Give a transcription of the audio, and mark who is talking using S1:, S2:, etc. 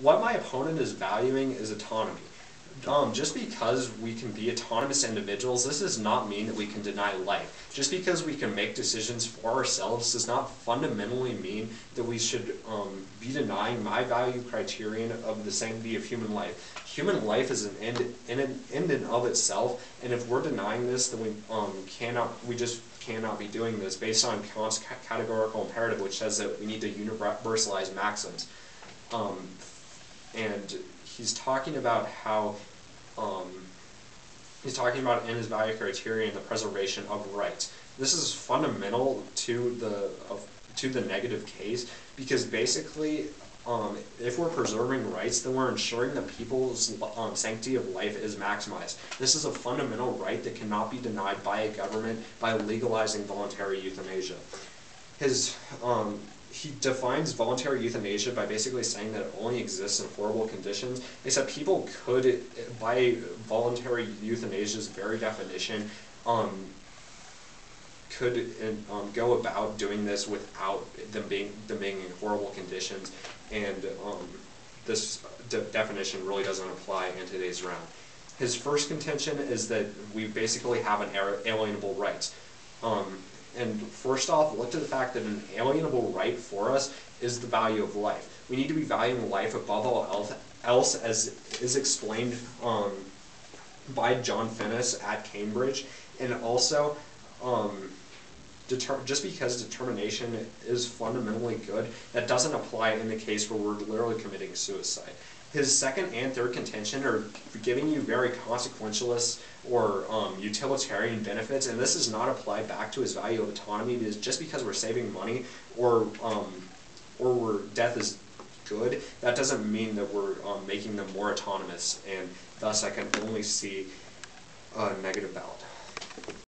S1: What my opponent is valuing is autonomy. Just because we can be autonomous individuals, this does not mean that we can deny life. Just because we can make decisions for ourselves does not fundamentally mean that we should be denying my value criterion of the sanctity of human life. Human life is an end in of itself, and if we're denying this, then we just cannot be doing this based on Kant's categorical imperative, which says that we need to universalize maxims. And he's talking about how he's talking about in his value criterion the preservation of rights. This is fundamental to the negative case, because basically if we're preserving rights, then we're ensuring that people's sanctity of life is maximized. This is a fundamental right that cannot be denied by a government by legalizing voluntary euthanasia. He defines voluntary euthanasia by basically saying that it only exists in horrible conditions. He said people could, by voluntary euthanasia's very definition, could go about doing this without them being in horrible conditions, and this definition really doesn't apply in today's round. His first contention is that we basically have inalienable rights. And first off, look to the fact that an alienable right for us is the value of life. We need to be valuing life above all else, as is explained by John Finnis at Cambridge. And also, just because determination is fundamentally good, that doesn't apply in the case where we're literally committing suicide. His second and third contention are giving you very consequentialist or utilitarian benefits, and this does not apply back to his value of autonomy, because just because we're saving money or death is good, that doesn't mean that we're making them more autonomous, and thus I can only see a negative ballot.